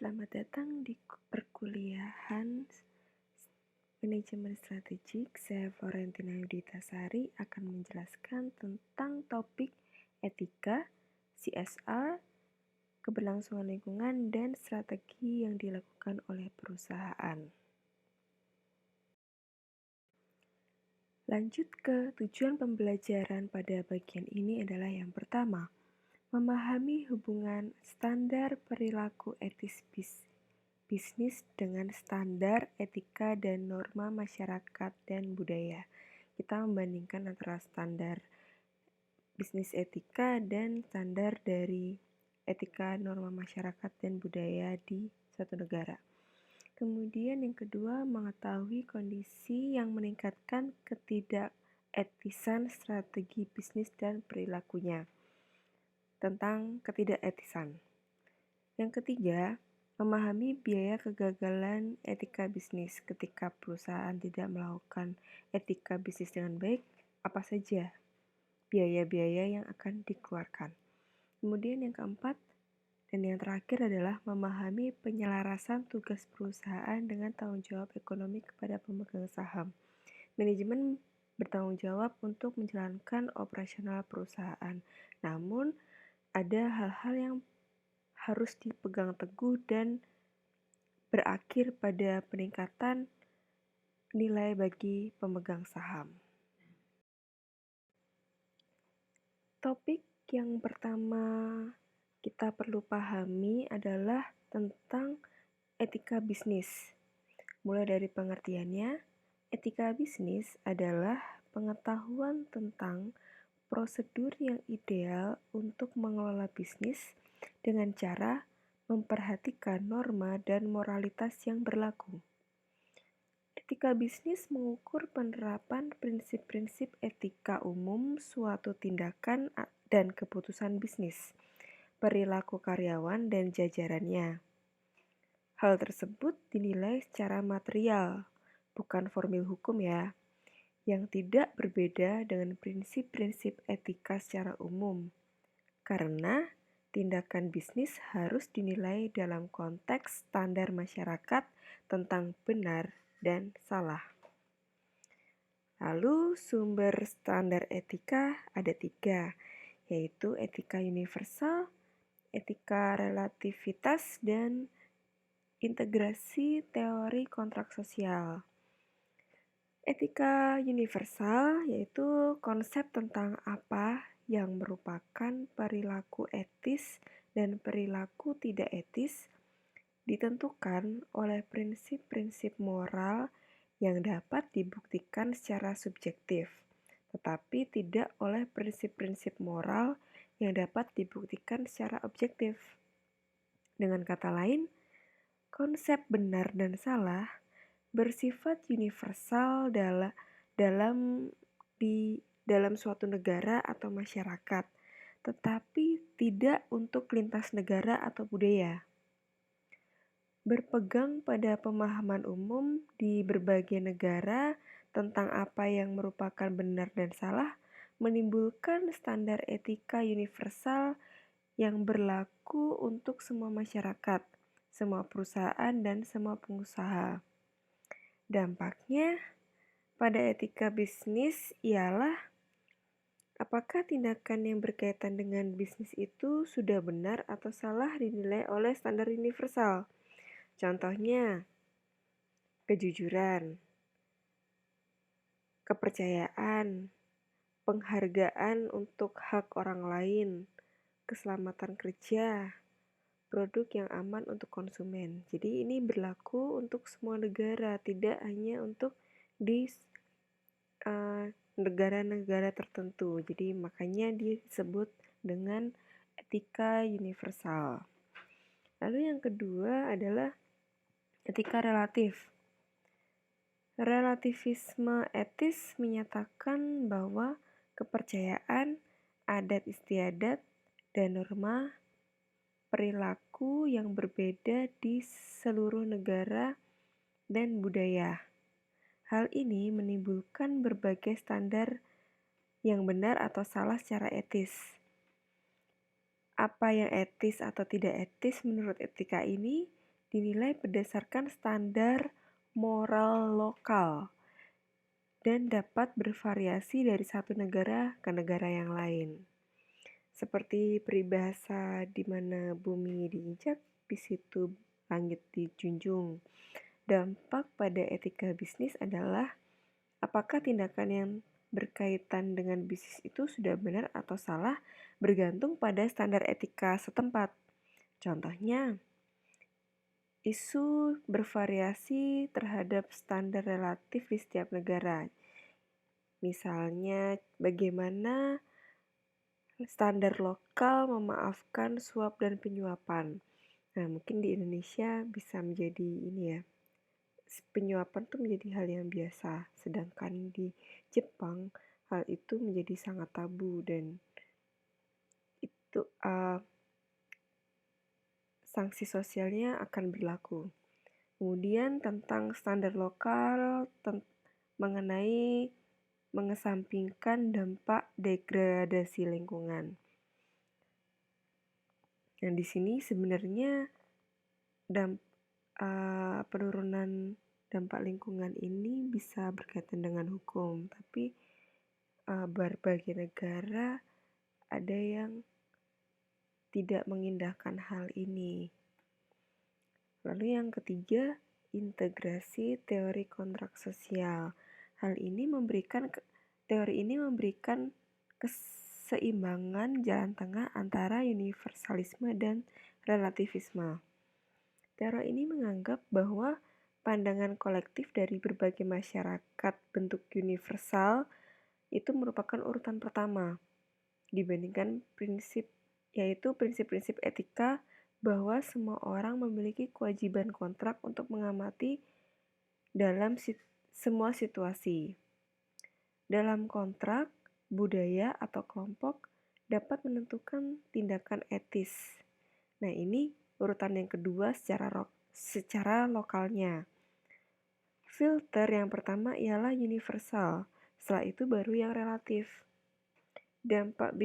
Selamat datang di perkuliahan Manajemen Strategik. Saya Florentina Yuditasari akan menjelaskan tentang topik etika, CSR, keberlangsungan lingkungan, dan strategi yang dilakukan oleh perusahaan. Lanjut ke tujuan pembelajaran pada bagian ini adalah yang pertama, memahami hubungan standar perilaku etis bisnis dengan standar etika dan norma masyarakat dan budaya. Kita membandingkan antara standar bisnis etika dan standar dari etika norma masyarakat dan budaya di suatu negara. Kemudian yang kedua, mengetahui kondisi yang meningkatkan ketidaketisan strategi bisnis dan perilakunya. Tentang ketidaketisan. Yang ketiga, memahami biaya kegagalan etika bisnis. Ketika perusahaan tidak melakukan etika bisnis dengan baik, apa saja biaya-biaya yang akan dikeluarkan. Kemudian yang keempat dan yang terakhir adalah memahami penyelarasan tugas perusahaan dengan tanggung jawab ekonomi kepada pemegang saham. Manajemen bertanggung jawab untuk menjalankan operasional perusahaan. Namun, ada hal-hal yang harus dipegang teguh dan berakhir pada peningkatan nilai bagi pemegang saham. Topik yang pertama kita perlu pahami adalah tentang etika bisnis. Mulai dari pengertiannya, etika bisnis adalah pengetahuan tentang prosedur yang ideal untuk mengelola bisnis dengan cara memperhatikan norma dan moralitas yang berlaku. Etika bisnis mengukur penerapan prinsip-prinsip etika umum suatu tindakan dan keputusan bisnis, perilaku karyawan dan jajarannya. Hal tersebut dinilai secara material, bukan formil hukum ya, yang tidak berbeda dengan prinsip-prinsip etika secara umum. Karena tindakan bisnis harus dinilai dalam konteks standar masyarakat tentang benar dan salah. Lalu sumber standar etika ada 3, yaitu etika universal, etika relativitas, dan integrasi teori kontrak sosial. Etika universal yaitu konsep tentang apa yang merupakan perilaku etis dan perilaku tidak etis ditentukan oleh prinsip-prinsip moral yang dapat dibuktikan secara subjektif, tetapi tidak oleh prinsip-prinsip moral yang dapat dibuktikan secara objektif. Dengan kata lain, konsep benar dan salah bersifat universal dalam suatu negara atau masyarakat, tetapi tidak untuk lintas negara atau budaya. Berpegang pada pemahaman umum di berbagai negara tentang apa yang merupakan benar dan salah menimbulkan standar etika universal yang berlaku untuk semua masyarakat, semua perusahaan, dan semua pengusaha. Dampaknya pada etika bisnis ialah apakah tindakan yang berkaitan dengan bisnis itu sudah benar atau salah dinilai oleh standar universal. Contohnya, kejujuran, kepercayaan, penghargaan untuk hak orang lain, keselamatan kerja, produk yang aman untuk konsumen. Jadi ini berlaku untuk semua negara, tidak hanya untuk di negara-negara tertentu. Jadi makanya disebut dengan etika universal. Lalu yang kedua adalah etika relatif. Relativisme etis menyatakan bahwa kepercayaan, adat istiadat, dan norma perilaku yang berbeda di seluruh negara dan budaya. Hal ini menimbulkan berbagai standar yang benar atau salah secara etis. Apa yang etis atau tidak etis menurut etika ini dinilai berdasarkan standar moral lokal dan dapat bervariasi dari satu negara ke negara yang lain. Seperti peribahasa di mana bumi diinjak, di situ langit dijunjung. Dampak pada etika bisnis adalah apakah tindakan yang berkaitan dengan bisnis itu sudah benar atau salah bergantung pada standar etika setempat. Contohnya, isu bervariasi terhadap standar relatif di setiap negara. Misalnya, bagaimana standar lokal memaafkan suap dan penyuapan. Nah, mungkin di Indonesia bisa menjadi ini ya, penyuapan tuh menjadi hal yang biasa, sedangkan di Jepang hal itu menjadi sangat tabu dan itu sanksi sosialnya akan berlaku. Kemudian tentang standar lokal mengenai mengesampingkan dampak degradasi lingkungan. Nah, di sini sebenarnya penurunan dampak lingkungan ini bisa berkaitan dengan hukum, tapi berbagai negara ada yang tidak mengindahkan hal ini. Lalu yang ketiga, integrasi teori kontrak sosial. Teori ini memberikan keseimbangan jalan tengah antara universalisme dan relativisme. Teori ini menganggap bahwa pandangan kolektif dari berbagai masyarakat bentuk universal itu merupakan urutan pertama dibandingkan yaitu prinsip-prinsip etika bahwa semua orang memiliki kewajiban kontrak untuk mengamati dalam semua situasi. Dalam kontrak, budaya atau kelompok dapat menentukan tindakan etis. Nah, ini urutan yang kedua secara lokalnya. Filter yang pertama ialah universal, setelah itu baru yang relatif. Dampak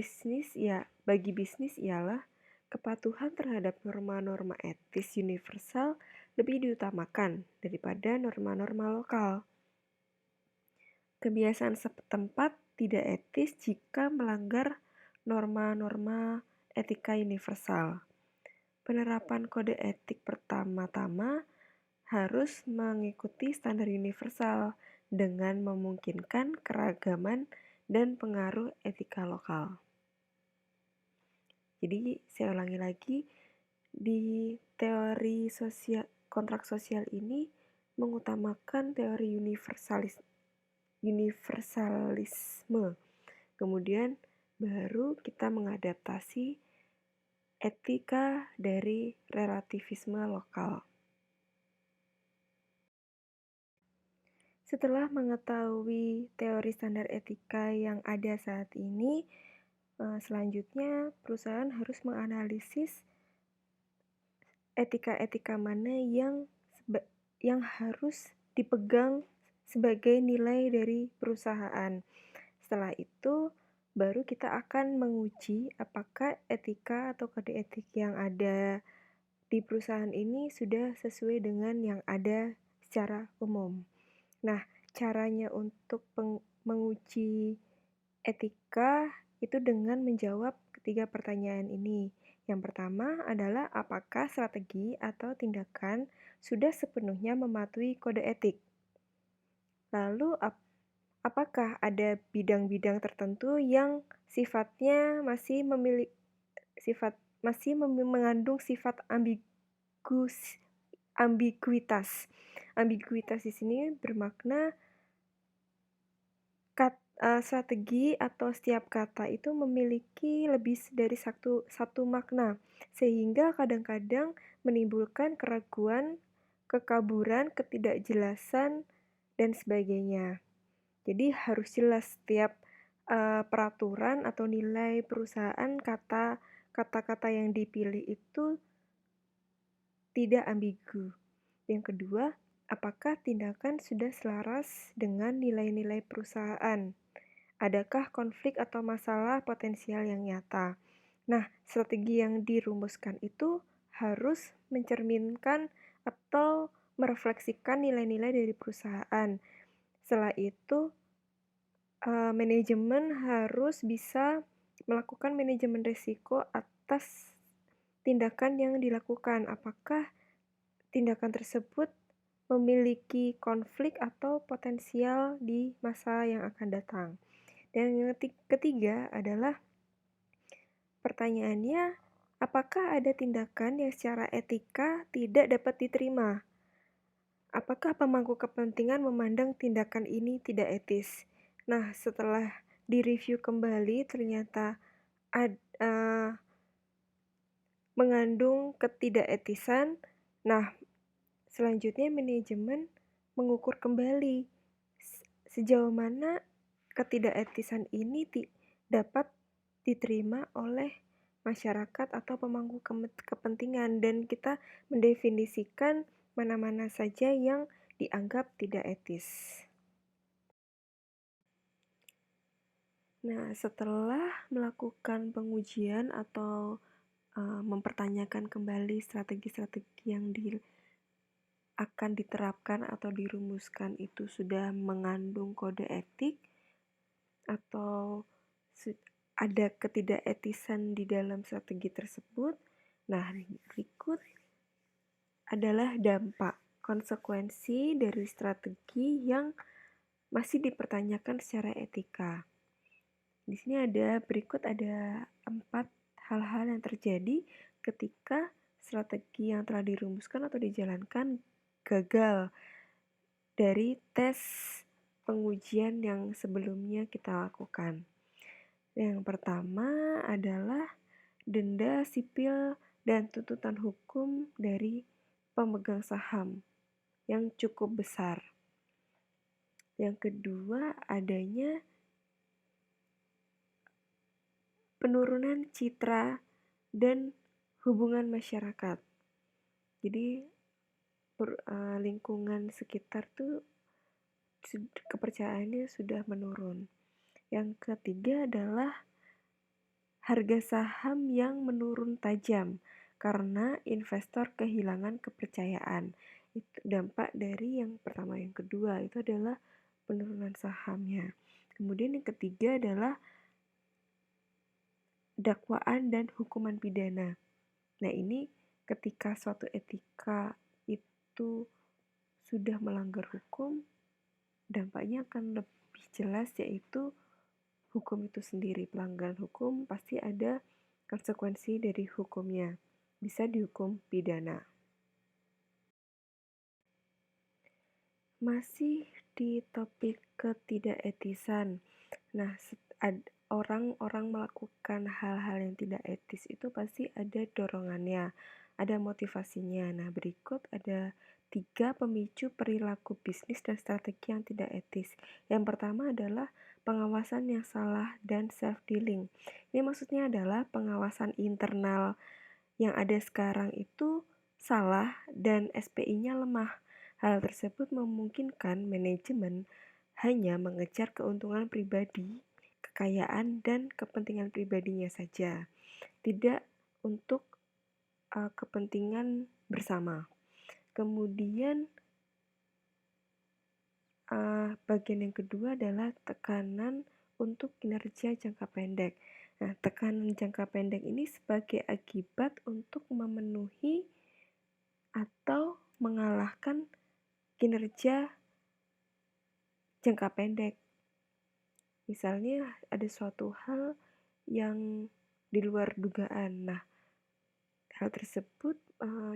bagi bisnis ialah kepatuhan terhadap norma-norma etis universal lebih diutamakan daripada norma-norma lokal. Kebiasaan setempat tidak etis jika melanggar norma-norma etika universal. Penerapan kode etik pertama-tama harus mengikuti standar universal dengan memungkinkan keragaman dan pengaruh etika lokal. Jadi, saya ulangi lagi, di teori kontrak sosial ini mengutamakan teori universalisme. Kemudian baru kita mengadaptasi etika dari relativisme lokal. Setelah mengetahui teori standar etika yang ada saat ini, selanjutnya perusahaan harus menganalisis etika-etika mana yang harus dipegang sebagai nilai dari perusahaan. Setelah itu, baru kita akan menguji apakah etika atau kode etik yang ada di perusahaan ini sudah sesuai dengan yang ada secara umum. Nah, caranya untuk menguji etika itu dengan menjawab ketiga pertanyaan ini. Yang pertama adalah apakah strategi atau tindakan sudah sepenuhnya mematuhi kode etik. Lalu apakah ada bidang-bidang tertentu yang sifatnya masih mengandung sifat ambiguitas. Ambiguitas di sini bermakna strategi atau setiap kata itu memiliki lebih dari satu makna, sehingga kadang-kadang menimbulkan keraguan, kekaburan, ketidakjelasan, dan sebagainya. Jadi harus jelas setiap peraturan atau nilai perusahaan, kata-kata yang dipilih itu tidak ambigu. Yang kedua, apakah tindakan sudah selaras dengan nilai-nilai perusahaan? Adakah konflik atau masalah potensial yang nyata? Nah, strategi yang dirumuskan itu harus mencerminkan atau merefleksikan nilai-nilai dari perusahaan. Setelah itu, manajemen harus bisa melakukan manajemen risiko atas tindakan yang dilakukan. Apakah tindakan tersebut memiliki konflik atau potensial di masa yang akan datang. Dan yang ketiga adalah pertanyaannya, apakah ada tindakan yang secara etika tidak dapat diterima? Apakah pemangku kepentingan memandang tindakan ini tidak etis? Nah, setelah direview kembali ternyata mengandung ketidaketisan. Nah, selanjutnya manajemen mengukur kembali sejauh mana ketidaketisan ini dapat diterima oleh masyarakat atau pemangku kepentingan, dan kita mendefinisikan mana-mana saja yang dianggap tidak etis. Nah, setelah melakukan pengujian atau mempertanyakan kembali strategi-strategi yang akan diterapkan atau dirumuskan itu sudah mengandung kode etik atau ada ketidaketisan di dalam strategi tersebut. Nah, berikut adalah dampak konsekuensi dari strategi yang masih dipertanyakan secara etika. Di sini berikut ada 4 hal-hal yang terjadi ketika strategi yang telah dirumuskan atau dijalankan gagal dari tes pengujian yang sebelumnya kita lakukan. Yang pertama adalah denda sipil dan tuntutan hukum dari pemegang saham yang cukup besar. Yang kedua, adanya penurunan citra dan hubungan masyarakat. Jadi lingkungan sekitar tuh kepercayaannya sudah menurun. Yang ketiga adalah harga saham yang menurun tajam karena investor kehilangan kepercayaan. Itu dampak dari yang pertama. Yang kedua itu adalah penurunan sahamnya. Kemudian yang ketiga adalah dakwaan dan hukuman pidana. Nah, ini ketika suatu etika itu sudah melanggar hukum, dampaknya akan lebih jelas, yaitu hukum itu sendiri. Pelanggaran hukum pasti ada konsekuensi dari hukumnya, bisa dihukum pidana. Masih di topik ketidaketisan. Nah, orang-orang melakukan hal-hal yang tidak etis itu pasti ada dorongannya, ada motivasinya. Nah, berikut ada 3 pemicu perilaku bisnis dan strategi yang tidak etis. Yang pertama adalah pengawasan yang salah dan self-dealing. Ini maksudnya adalah pengawasan internal yang ada sekarang itu salah dan SPI-nya lemah. Hal tersebut memungkinkan manajemen hanya mengejar keuntungan pribadi, kekayaan, dan kepentingan pribadinya saja, tidak untuk kepentingan bersama. Kemudian bagian yang kedua adalah tekanan untuk kinerja jangka pendek. Nah, tekanan jangka pendek ini sebagai akibat untuk memenuhi atau mengalahkan kinerja jangka pendek. Misalnya ada suatu hal yang di luar dugaan. Nah, hal tersebut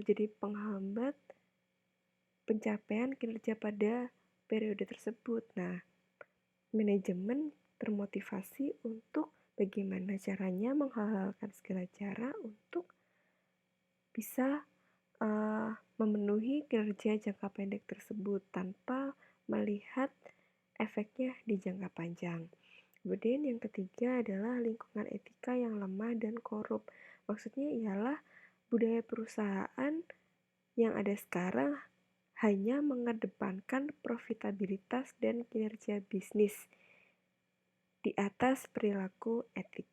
jadi penghambat pencapaian kinerja pada periode tersebut. Nah, manajemen termotivasi untuk bagaimana caranya menghalalkan segala cara untuk bisa memenuhi kinerja jangka pendek tersebut tanpa melihat efeknya di jangka panjang. Kemudian yang ketiga adalah lingkungan etika yang lemah dan korup. Maksudnya ialah budaya perusahaan yang ada sekarang hanya mengedepankan profitabilitas dan kinerja bisnis di atas perilaku etik.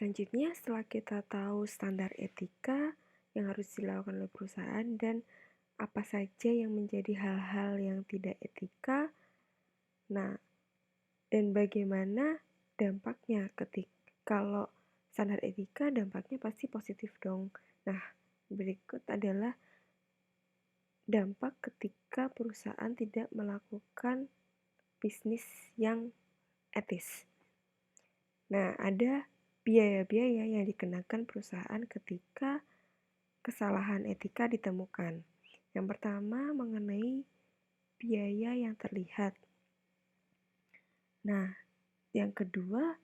Selanjutnya, setelah kita tahu standar etika yang harus dilakukan oleh perusahaan dan apa saja yang menjadi hal-hal yang tidak etika, nah, dan bagaimana dampaknya kalau standar etika dampaknya pasti positif dong. Nah, berikut adalah dampak ketika perusahaan tidak melakukan bisnis yang etis. Nah, ada biaya-biaya yang dikenakan perusahaan ketika kesalahan etika ditemukan. Yang pertama mengenai biaya yang terlihat. Nah, yang kedua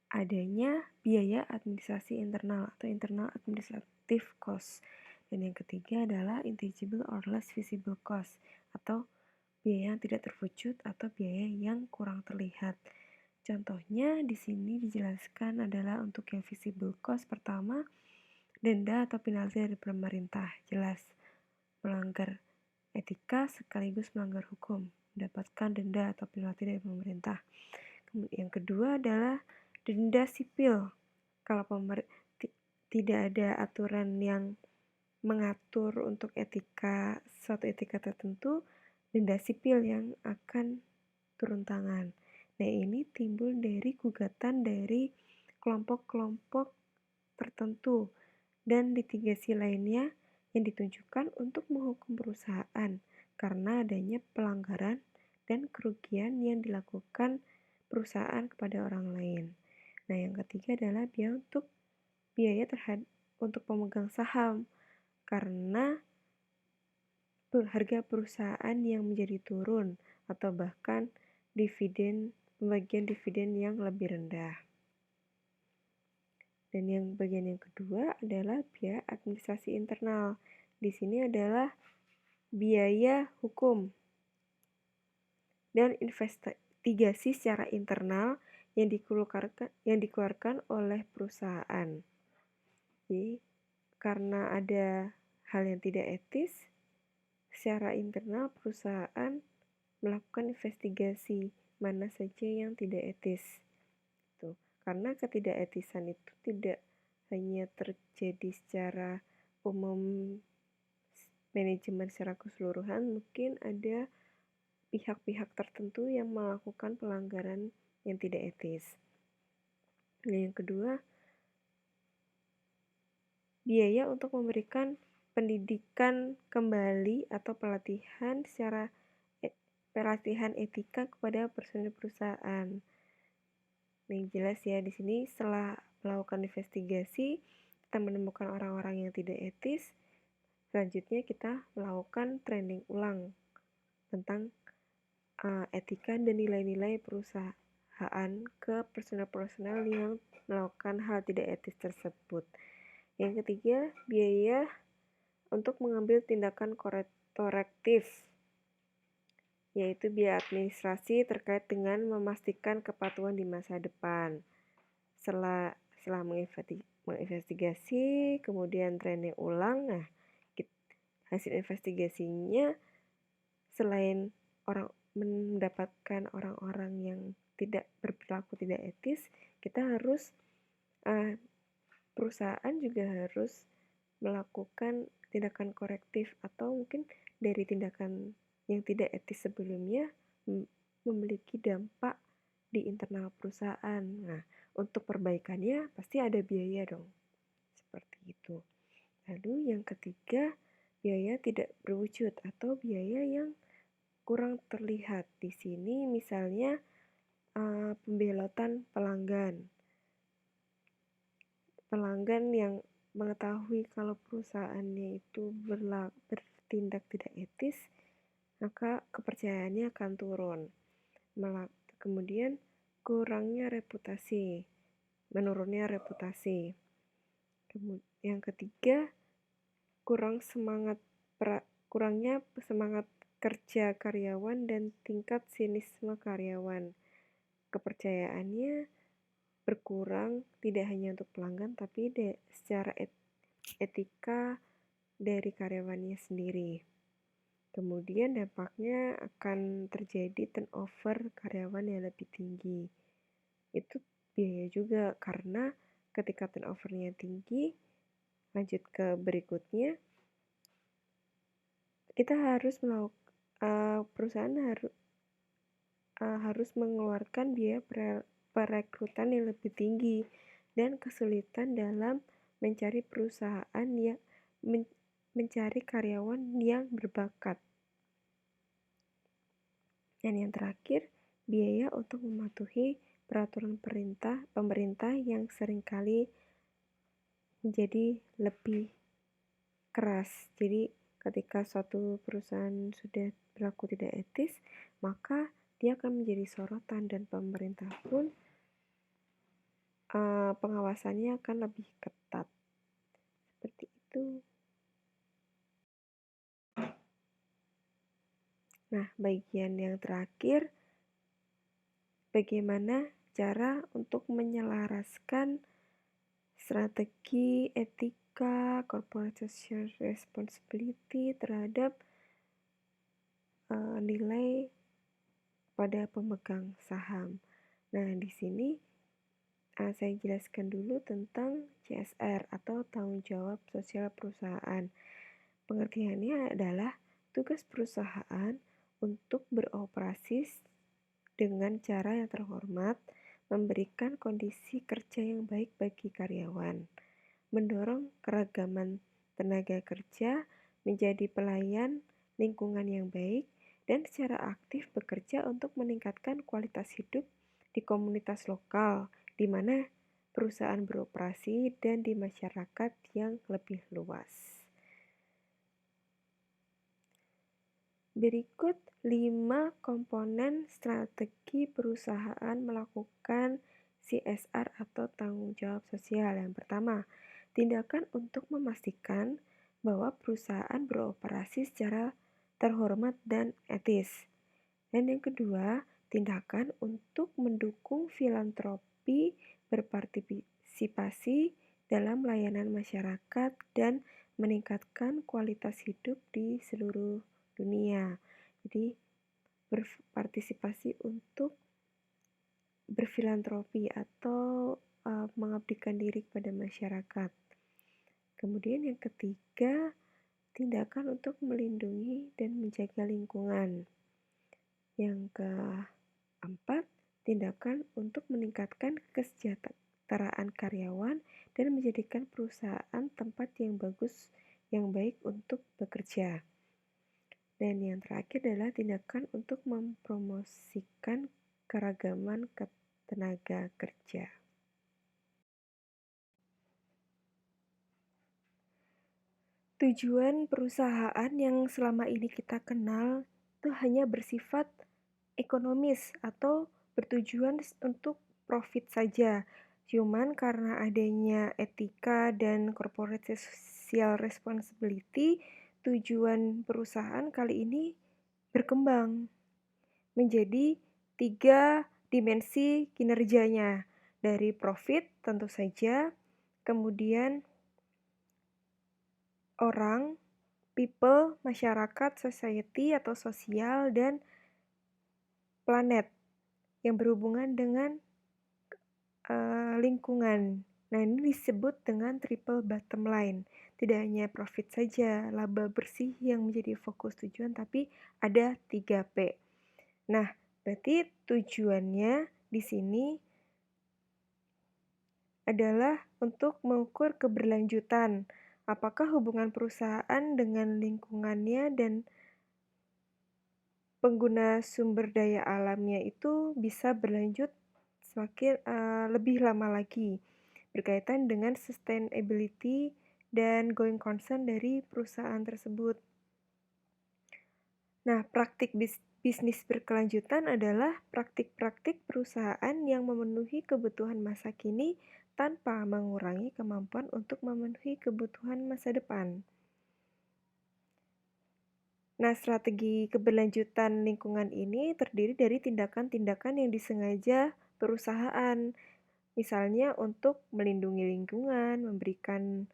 adanya biaya administrasi internal atau internal administrative cost. Dan yang ketiga adalah intangible or less visible cost atau biaya yang tidak terwujud atau biaya yang kurang terlihat. Contohnya di sini dijelaskan adalah untuk yang visible cost pertama, denda atau penalti dari pemerintah. Jelas, melanggar etika sekaligus melanggar hukum, mendapatkan denda atau penalti dari pemerintah. Yang kedua adalah denda sipil. Kalau tidak ada aturan yang mengatur untuk suatu etika tertentu, denda sipil yang akan turun tangan. Nah, ini timbul dari gugatan dari kelompok-kelompok tertentu dan litigasi lainnya yang ditunjukkan untuk menghukum perusahaan karena adanya pelanggaran dan kerugian yang dilakukan perusahaan kepada orang lain. Nah, yang ketiga adalah biaya untuk pemegang saham karena harga perusahaan yang menjadi turun atau bahkan pembagian dividen yang lebih rendah. Dan yang bagian yang kedua adalah biaya administrasi internal. Di sini adalah biaya hukum dan investigasi secara internal yang dikeluarkan oleh perusahaan. Jadi, karena ada hal yang tidak etis, secara internal perusahaan melakukan investigasi mana saja yang tidak etis. Tuh. Karena ketidaketisan itu tidak hanya terjadi secara umum manajemen secara keseluruhan, mungkin ada pihak-pihak tertentu yang melakukan pelanggaran yang tidak etis. Nah, yang kedua, biaya untuk memberikan pendidikan kembali atau pelatihan etika kepada personil perusahaan. Yang jelas ya, di sini setelah melakukan investigasi, kita menemukan orang-orang yang tidak etis. Selanjutnya kita melakukan training ulang tentang etika dan nilai-nilai perusahaan ke personel-personel yang melakukan hal tidak etis tersebut. Yang ketiga, biaya untuk mengambil tindakan korektif, yaitu biaya administrasi terkait dengan memastikan kepatuhan di masa depan. Setelah menginvestigasi, kemudian training ulang, nah hasil investigasinya selain mendapatkan orang-orang yang tidak berperilaku tidak etis, perusahaan juga harus melakukan tindakan korektif atau mungkin dari tindakan yang tidak etis sebelumnya memiliki dampak di internal perusahaan. Nah, untuk perbaikannya pasti ada biaya dong. Seperti itu. Lalu yang ketiga, biaya tidak berwujud atau biaya yang kurang terlihat. Di sini misalnya pembelotan pelanggan. Pelanggan yang mengetahui kalau perusahaannya itu bertindak tidak etis, maka kepercayaannya akan turun. Kemudian menurunnya reputasi. Yang ketiga, kurangnya semangat kerja karyawan dan tingkat sinisme karyawan. Kepercayaannya berkurang tidak hanya untuk pelanggan tapi secara etika dari karyawannya sendiri. Kemudian dampaknya akan terjadi turnover karyawan yang lebih tinggi. Itu biaya juga karena ketika turnover-nya tinggi, lanjut ke berikutnya, kita harus perusahaan harus mengeluarkan biaya perekrutan yang lebih tinggi dan kesulitan dalam mencari mencari karyawan yang berbakat. Dan yang terakhir, biaya untuk mematuhi peraturan pemerintah yang seringkali menjadi lebih keras. Jadi ketika suatu perusahaan sudah berlaku tidak etis, maka dia akan menjadi sorotan dan pemerintah pun pengawasannya akan lebih ketat. Seperti itu. Nah, bagian yang terakhir, bagaimana cara untuk menyelaraskan strategi etika corporate social responsibility terhadap nilai pada pemegang saham. Nah, di sini saya jelaskan dulu tentang CSR atau tanggung jawab sosial perusahaan. Pengertiannya adalah tugas perusahaan untuk beroperasi dengan cara yang terhormat, memberikan kondisi kerja yang baik bagi karyawan, mendorong keragaman tenaga kerja, menjadi pelayan lingkungan yang baik, dan secara aktif bekerja untuk meningkatkan kualitas hidup di komunitas lokal di mana perusahaan beroperasi dan di masyarakat yang lebih luas. Berikut 5 komponen strategi perusahaan melakukan CSR atau tanggung jawab sosial. Yang pertama, tindakan untuk memastikan bahwa perusahaan beroperasi secara terhormat dan etis. Dan yang kedua, tindakan untuk mendukung filantropi, berpartisipasi dalam layanan masyarakat, dan meningkatkan kualitas hidup di seluruh dunia. Jadi berpartisipasi untuk berfilantropi atau mengabdikan diri kepada masyarakat. Kemudian yang ketiga, tindakan untuk melindungi dan menjaga lingkungan. Yang keempat, tindakan untuk meningkatkan kesejahteraan karyawan dan menjadikan perusahaan tempat yang baik untuk bekerja. Dan yang terakhir adalah tindakan untuk mempromosikan keragaman tenaga kerja. Tujuan perusahaan yang selama ini kita kenal itu hanya bersifat ekonomis atau bertujuan untuk profit saja. Cuman karena adanya etika dan corporate social responsibility, tujuan perusahaan kali ini berkembang menjadi 3 dimensi kinerjanya. Dari profit tentu saja, kemudian orang, people, masyarakat, society atau sosial, dan planet yang berhubungan dengan lingkungan. Nah, ini disebut dengan triple bottom line. Tidak hanya profit saja, laba bersih yang menjadi fokus tujuan, tapi ada 3P. Nah, berarti tujuannya di sini adalah untuk mengukur keberlanjutan. Apakah hubungan perusahaan dengan lingkungannya dan pengguna sumber daya alamnya itu bisa berlanjut semakin lebih lama lagi, berkaitan dengan sustainability dan going concern dari perusahaan tersebut. Nah, praktik bisnis berkelanjutan adalah praktik-praktik perusahaan yang memenuhi kebutuhan masa kini tanpa mengurangi kemampuan untuk memenuhi kebutuhan masa depan. Nah, strategi keberlanjutan lingkungan ini terdiri dari tindakan-tindakan yang disengaja perusahaan, misalnya untuk melindungi lingkungan, memberikan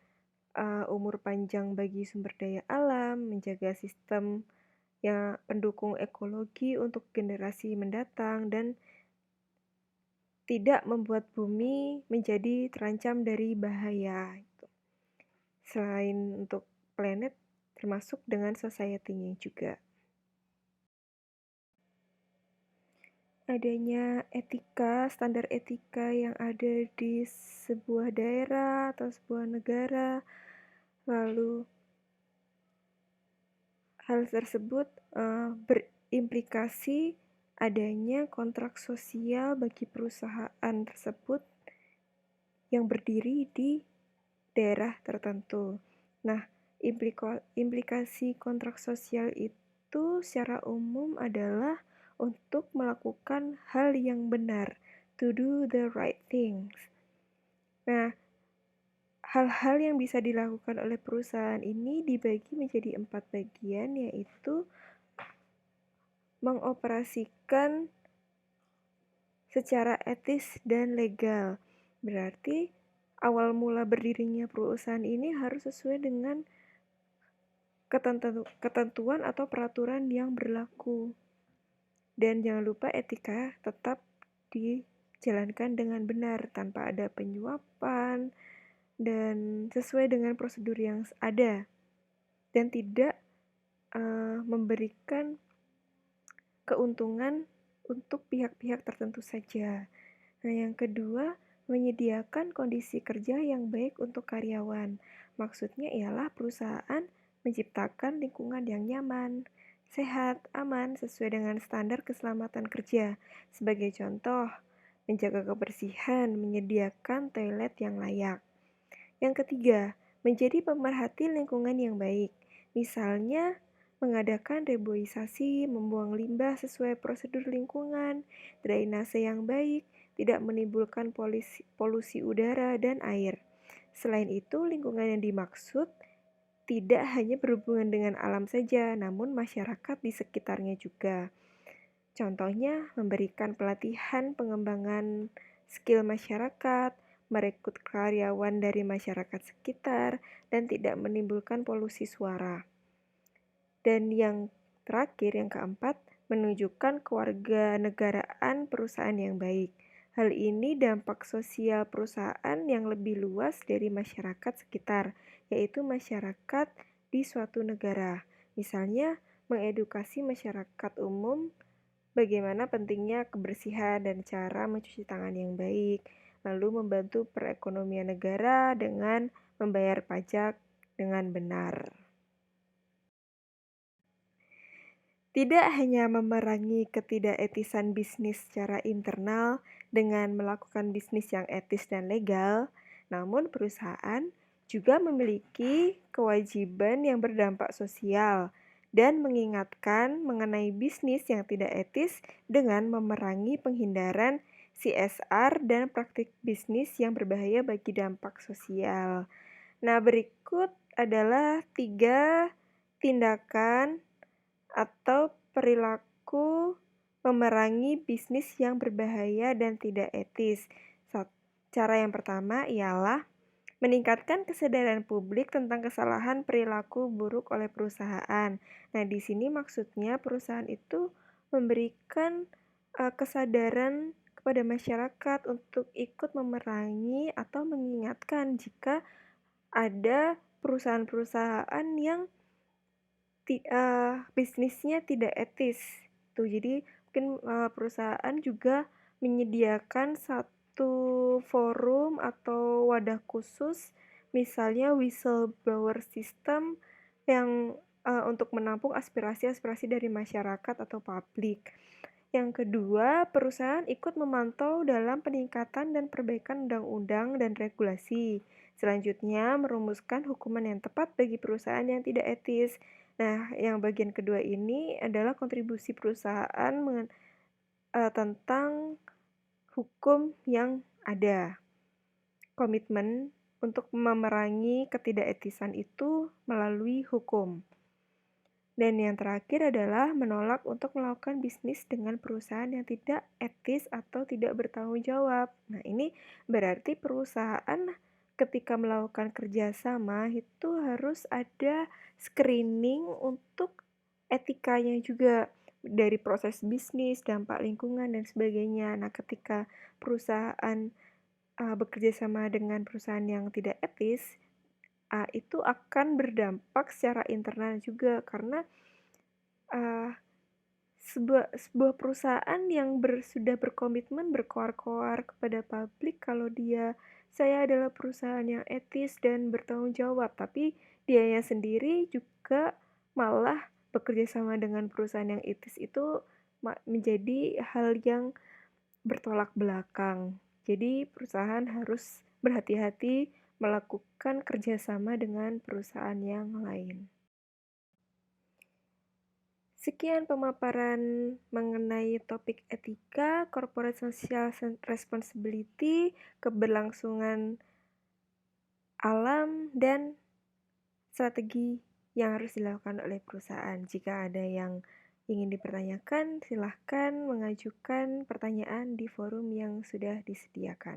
umur panjang bagi sumber daya alam, menjaga sistem yang pendukung ekologi untuk generasi mendatang, dan tidak membuat bumi menjadi terancam dari bahaya. Selain untuk planet, termasuk dengan society-nya juga. Adanya etika, standar etika yang ada di sebuah daerah atau sebuah negara, lalu hal tersebut berimplikasi adanya kontrak sosial bagi perusahaan tersebut yang berdiri di daerah tertentu. Nah, implikasi kontrak sosial itu secara umum adalah untuk melakukan hal yang benar, to do the right things. Nah, hal-hal yang bisa dilakukan oleh perusahaan ini dibagi menjadi 4 bagian, yaitu mengoperasikan secara etis dan legal. Berarti awal mula berdirinya perusahaan ini harus sesuai dengan ketentuan atau peraturan yang berlaku. Dan jangan lupa etika tetap dijalankan dengan benar tanpa ada penyuapan dan sesuai dengan prosedur yang ada dan tidak memberikan keuntungan untuk pihak-pihak tertentu saja. Nah, yang kedua, menyediakan kondisi kerja yang baik untuk karyawan. Maksudnya ialah perusahaan menciptakan lingkungan yang nyaman, sehat, aman, sesuai dengan standar keselamatan kerja. Sebagai contoh, menjaga kebersihan, menyediakan toilet yang layak. Yang ketiga, menjadi pemerhati lingkungan yang baik. Misalnya, mengadakan reboisasi, membuang limbah sesuai prosedur lingkungan, drainase yang baik, tidak menimbulkan polusi udara dan air. Selain itu, lingkungan yang dimaksud tidak hanya berhubungan dengan alam saja, namun masyarakat di sekitarnya juga. Contohnya, memberikan pelatihan pengembangan skill masyarakat, merekrut karyawan dari masyarakat sekitar, dan tidak menimbulkan polusi suara. Dan yang terakhir, yang keempat, menunjukkan kewarganegaraan perusahaan yang baik. Hal ini dampak sosial perusahaan yang lebih luas dari masyarakat sekitar, yaitu masyarakat di suatu negara. Misalnya, mengedukasi masyarakat umum bagaimana pentingnya kebersihan dan cara mencuci tangan yang baik, lalu membantu perekonomian negara dengan membayar pajak dengan benar. Tidak hanya memerangi ketidaketisan bisnis secara internal dengan melakukan bisnis yang etis dan legal, namun perusahaan juga memiliki kewajiban yang berdampak sosial dan mengingatkan mengenai bisnis yang tidak etis dengan memerangi penghindaran CSR dan praktik bisnis yang berbahaya bagi dampak sosial. Nah, berikut adalah 3 tindakan atau perilaku memerangi bisnis yang berbahaya dan tidak etis. Cara yang pertama ialah meningkatkan kesadaran publik tentang kesalahan perilaku buruk oleh perusahaan. Nah, di sini maksudnya perusahaan itu memberikan kesadaran kepada masyarakat untuk ikut memerangi atau mengingatkan jika ada perusahaan-perusahaan yang bisnisnya tidak etis. Jadi mungkin perusahaan juga menyediakan satu forum atau wadah khusus, misalnya whistleblower system yang untuk menampung aspirasi-aspirasi dari masyarakat atau publik. Yang kedua, perusahaan ikut memantau dalam peningkatan dan perbaikan undang-undang dan regulasi. Selanjutnya, merumuskan hukuman yang tepat bagi perusahaan yang tidak etis. Nah, yang bagian kedua ini adalah kontribusi perusahaan tentang hukum yang ada. Komitmen untuk memerangi ketidaketisan itu melalui hukum. Dan yang terakhir adalah menolak untuk melakukan bisnis dengan perusahaan yang tidak etis atau tidak bertanggung jawab. Nah, ini berarti perusahaan ketika melakukan kerjasama itu harus ada screening untuk etikanya juga. dari proses bisnis, dampak lingkungan, dan sebagainya. Nah, ketika perusahaan bekerja sama dengan perusahaan yang tidak etis, itu akan berdampak secara internal juga karena eee, sebuah perusahaan yang sudah berkomitmen berkoar-koar kepada publik kalau saya adalah perusahaan yang etis dan bertanggung jawab, tapi dianya sendiri juga malah bekerja sama dengan perusahaan yang etis itu menjadi hal yang bertolak belakang. Jadi perusahaan harus berhati-hati melakukan kerjasama dengan perusahaan yang lain. Sekian pemaparan mengenai topik etika, corporate social responsibility, keberlangsungan alam, dan strategi yang harus dilakukan oleh perusahaan. Jika ada yang ingin dipertanyakan, silahkan mengajukan pertanyaan di forum yang sudah disediakan.